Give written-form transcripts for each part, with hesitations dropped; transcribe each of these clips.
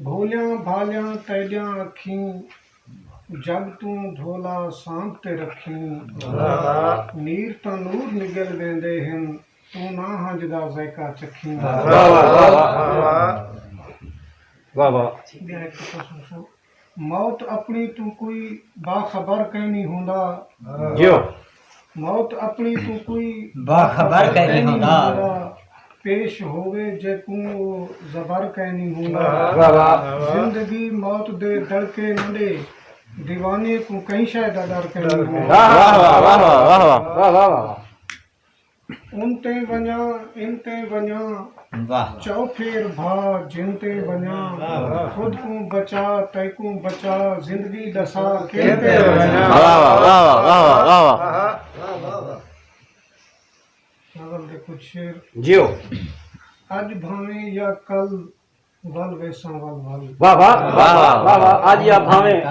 ਭੋਲਿਆਂ ਭਾਲਿਆਂ ਤੈਲਿਆਂ ਅੱਖੀਂ ਜਗ ਤੂੰ ਧੋਲਾ ਸਾਂਭ ਤੇ ਰੱਖੀ ਨੀਰ ਤਾਂ ਨੂਰ ਨਿਗਲ ਦੇਂਦੇ ਹਨ ਤੂੰ ਨਾ ਹੰਝ ਦਾ ਜ਼ਾਇਕਾ ਚੱਖੀ ਵਾਹ ਵਾਹ ਵਾਹ ਵਾਹ ਮੌਤ ਆਪਣੀ ਤੂੰ ਕੋਈ ਬਾਖਬਰ ਕਹਿ ਨਹੀਂ ਹੁੰਦਾ ਜਿਓ ਮੌਤ ਆਪਣੀ ਤੂੰ ਕੋਈ ਬਾਖਬਰ ਕਹਿ ਨਹੀਂ ਹੁੰਦਾ پیش ہوئے جے کوں زبر کہنی ہوں زندگی موت دے دڑکے نڈے دیوانے کو کہیں شاید ڈر کہنی ہوں انتے ونیا انتے ونیا چوپھیر بھا جنتے ونیا خود کو بچا تے کو بچا زندگی دسا کہتے ونیا دے کچھ شیر جیو اج بھاویں یا کل ول ویساں ول ول واہ واہ واہ واہ آج یا بھاویں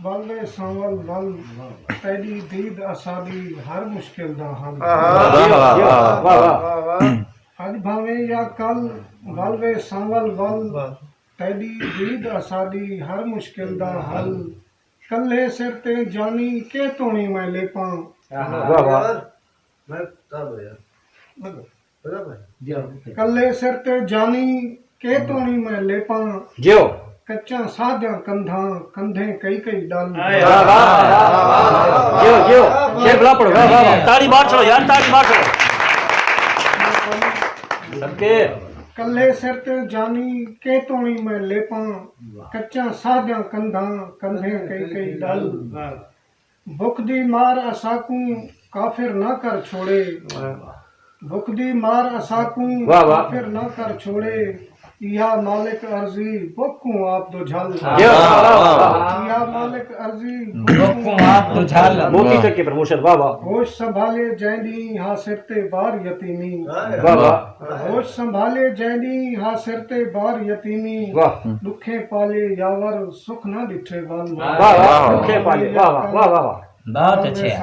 ول ویساں ول ول تیری دید اساڈی ہر مشکل دا حل اج بھاویں یا کل ول ویساں ول ول تیری دید اساڈی ہر مشکل دا حل کلے سر تے جانی کے تونی میں لے پاں واہ واہ کلے سر تے جانی کے تونی میں لے پاں جیو کچا سادیاں کندھاں کندھیں کئی کئی ڈال جیو جیو شیر بلا پڑھو واہ واہ تاڑی مار چھوڑو یار تاڑی مار چھوڑو سب کے کلے سر تے جانی کے تونی میں لے پاں کچا سادیاں کندھاں کندھیں کئی کئی ڈال بھک دی مار اساکوں کافر نہ کر چھوڑے بھک دی مار اساکوں کافر نہ کر چھوڑے یا مالک عرضی بھکوں آپ دو جھل یا مالک عرضی بھکوں آپ دو جھل موتی تک کے پرموشن واہ واہ ہوش سنبھالے جینی ہاں سرتے بار یتیمی واہ واہ ہوش سنبھالے جینی ہاں سرتے بار یتیمی واہ دکھے پالے یاور سکھ نہ ڈٹھے ول واہ واہ دکھے پالے واہ واہ واہ واہ بہت اچھے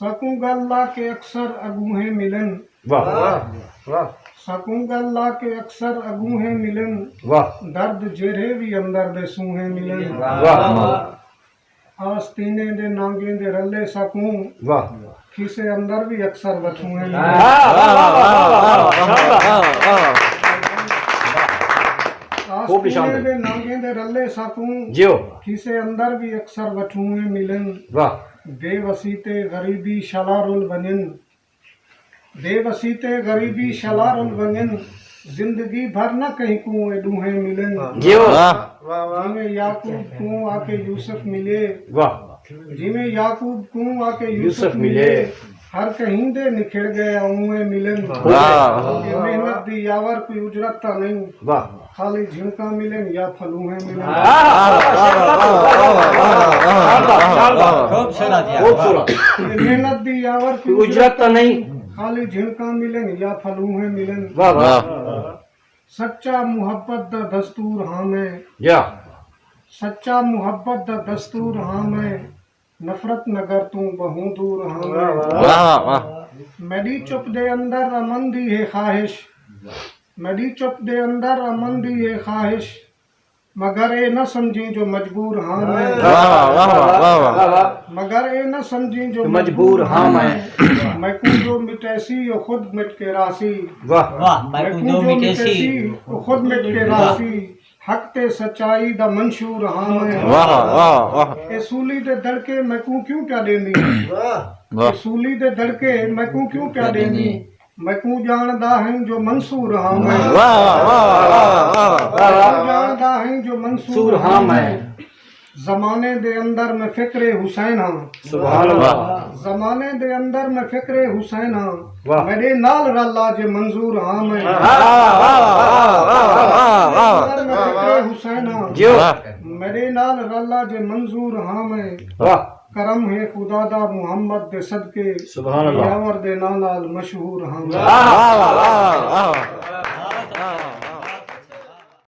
سکوں گلا کے اکثر اگوہیں ملن واہ واہ سکوں گلا کے اکثر اگوہیں ملن واہ درد جیرے بھی اندر دے سوہیں ملن واہ آستینے دے نانگیں دے رلے سکوں واہ کھیسے اندر بھی اکثر بچوہیں ملن آستینے دے نانگیں دے رلے سکوں جیو کھیسے اندر بھی اکثر بچوہیں ملن واہ بے وسیتے غریبی شلار الونن بے وسیتے غریبی شلار الونن زندگی بھر نہ کہیں کنویں ڈوہیں ملن جیو جی میں یعقوب کنو آ کے یوسف ملے واہ جی میں یعقوب کنو آ کے یوسف ملے ہر کہیں دے نکھڑ گئے اویں ملن یہ محنت دی یاور کوئی اجرت تا نہیں واہ خالی جھنکا ملن یا پھلوہیں ملن خوب سنا دیا یہ محنت دی یاور کوئی اجرت تو نہیں خالی جھنکا ملن یا پھلوہیں ملن واہ واہ سچا محبت دا دستور ہاں میں یا سچا محبت دا دستور ہاں میں نفرت نگر تو بہوں دور ہاں میں میری چپ دے اندر امن دی ہے خواہش میری چپ دے اندر امن دی ہے خواہش مگر اے نہ سمجھیں جو مجبور ہاں میں مگر اے نہ سمجھیں جو مجبور ہاں میں کو جو مٹیسی وہ خود مٹ کے راسی واہ میں کو جو مٹیسی وہ خود مٹ کے راسی حق تے سچائی دا منشور ہاں میں اصولی دے دڑکے میں کو کیوں پیا دیندی اصولی دے دڑکے میں کو کیوں پیا دیندی میں کو جاندا ہیں جو منصور ہاں میں جاندا ہیں جو منصور ہاں میں زمانے دے اندر میں فکر حسین ہاں سبحان اللہ زمانے دے اندر میں فکر حسین ہاں میرے نال رلا جے منظور ہاں میں فکر حسین ہاں میرے نال رلا جے منظور ہاں میں کرم ہے خدا دا محمد دے صدقے سبحان اللہ یاور دے نال مشہور ہاں